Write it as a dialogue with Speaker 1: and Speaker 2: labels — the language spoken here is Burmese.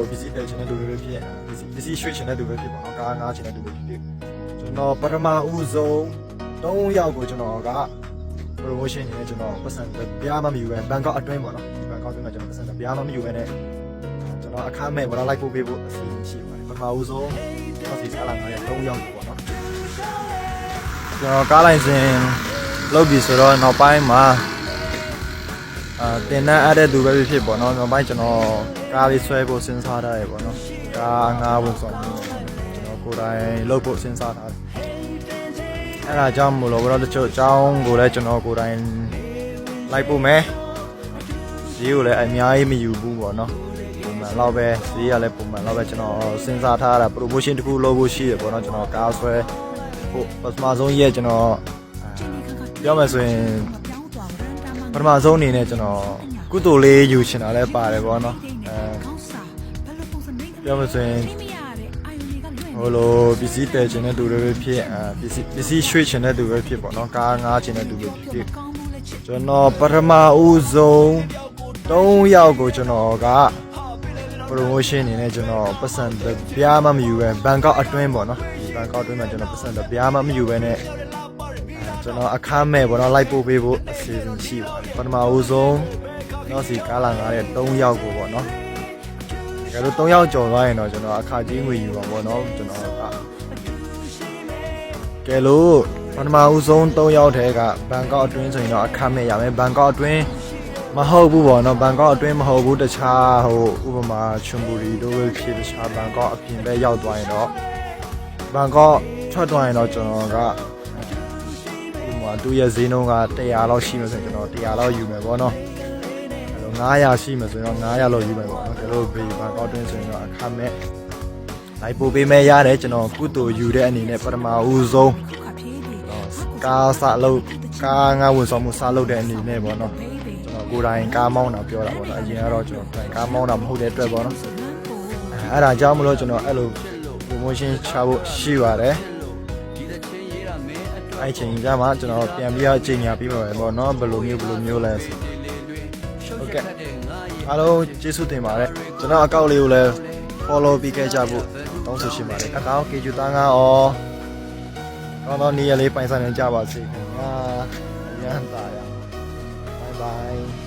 Speaker 1: visit တဲ့ channel တူပဲဖြစ် visit ရွှေ့ channel တူပဲဖြစ်ပါတော့ကားငါး channel တူပဲဖြစ်ကျွန်တော်ပထမဦးဆုံး3ယောက်ကိုကျွန်တော်က promotion နဲ့ကျွန်တော်ပတ်စံပြားမမယူပဲဘန်ကောက်အတွင်းပေါ့နော်ဒီဘန်ကောက်အတွင်းမှာကျွန်တော်ပတ်စံပြားမမယူပဲနဲ့ကျွန်တော်အခမဲ့ပေါ့နော်လိုက်ပို့ပေးဖို့အစီအစဉ်ရှိပါတယ်ပထမဦးဆုံးကျွန်တော်စီစားလာငါးရဲ့3ယောက်ပေါ့နော်ကျွန်တော်ကားလိုင်စင်လုပ်ပြီးဆိုတော့နောက်ပိုင်းမှာတင်တဲ့အဲ့တဲ့သူပဲဖြစ်ပေါ့နော်နောက်ပိုင်းကျွန်တော်ကားလေးဆွဲဖို့စဉ်းစားထားရပေါ့နော်ကားငါးဝန်ဆောင်ကျွန်တော်ကိုယ်တိုင်လုပ်ဖို့စဉ်းစားထားတယ်အဲ့ဒါကြောင့်မို့လို့တချို့အကြောင်းကိုလည်းကျွန်တော်ကိုယ်တိုင်လိုက်ဖို့မယ်ဈေးကိုလည်းအများကြီးမယူဘူးပေါ့နော်ပုံမှန်တော့ပဲဈေးကလည်းပုံမှန်တော့ပဲကျွန်တော်စဉ်းစားထားတာ promotion တစ်ခုလုပ်ဖို့ရှိတယ်ပေါ့နော်ကျွန်တော်ကားဆွဲဖို့ပထမဆုံးရက်ကျွန်တော်ပြောမယ်ဆိုရင်ပထမဆုံးအနေနဲ့ကျွန်တော်ကုသိုလ်လေးယူချင်တာလည်းပါတယ်ပေါ့နော်ပြောမှဆိုရင်ဟိုလိုပစ္စည်းတည်ချင်တဲ့သူတွေပဲဖြစ်ပစ္စည်းရွှေ့ချင်တဲ့သူပဲဖြစ်ပေါ့နော်ကားငါးချင်တဲ့သူပဲဖြစ်ကျွန်တော်ပထမဦးဆုံး3ယောက်ကိုကျွန်တော်က promotion အနေနဲ့ကျွန်တော်ပတ်စံပြားမမယူပဲဘန်ကောက်အတွင်းပေါ့နော်ဒီဘန်ကောက်အတွင်းမှာကျွန်တော်ပတ်စံပြားမယူပဲနဲ့ကျွန်တော်အခမဲ့ပေါ့နော်လိုက်ပို့ပေးဖို့အစီအစဉ်ရှိပါတယ်ပထမဦးဆုံးတော့စီကားလာငါတဲ့3ယောက်ကိုပေါ့နော်ဒါလို့3ယောက်ကျော်သွားရင်တော့ကျွန်တော်အခကြီးငွေယူပါပေါ့နော်ကျွန်တော်ကဲလို့ပထမဦးဆုံး3ယောက်ထဲကဘန်ကောက်အတွင်းဆိုရင်တော့အခမဲ့ရမယ်ဘန်ကောက်အတွင်းမဟုတ်ဘူးပေါ့နော်ဘန်ကောက်အတွင်းမဟုတ်ဘူးတခြားဟိုဥပမာချွန်ဘူရီတို့ပဲဖြစ်တခြားဘန်ကောက်အပြင်ပဲရောက်သွားရင်တော့ဘန်ကောက်ထွက်သွားရင်တော့ကျွန်တော်ကသူ့ရဲ့ဈေးနှုန်းက100လောက်ရှိမှဆိုရင်ကျွန်တော်100လောက်ယူမယ်ပေါ့နော်အဲလို900ရှိမှဆိုရင်တော့900လောက်ယူမယ်ပေါ့နော်ဒါလို့ဘေးဘန်ကောက်တွင်းဆိုရင်တော့အခမဲ့လိုက်ပို့ပေးမယ်ရတယ်ကျွန်တော်ကုသိုလ်ယူတဲ့အနေနဲ့ပထမဦးဆုံးကားစလုပ်ကားငါဝန်ဆောင်မှုစလုပ်တဲ့အနေနဲ့ပေါ့နော်ကျွန်တော်ကိုယ်တိုင်ကားမောင်းတာပြောတာပေါ့နော်အရင်ကတော့ကျွန်တော်ကားမောင်းတာမဟုတ်တဲ့အတွက်ပေါ့နော်အဲ့ဒါကြောင့်မလို့ကျွန်တော်အဲ့လို promotion ချဖို့ရှိပါတယ်အဲ့ချိန်ကြမှာကျွန်တော်ပြန်ပြီးအချိန်ညာပြီးပါမယ်ပေါ့နော်ဘယ်လိုမျိုးလဲဟုတ်ကဲ့အားလုံးကျေးဇူးတင်ပါတယ်ကျွန်တော်အကောင့်လေးကိုလည်း follow ပြီးခဲ့ကြဖို့တောင်းဆိုရှင်ပါတယ်အကောင့်ကေဂျူသားငါအော်တော့နေရာလေးပိုင်ဆိုင်နေကြပါစေခင်ဗျာအရန်သားရ bye bye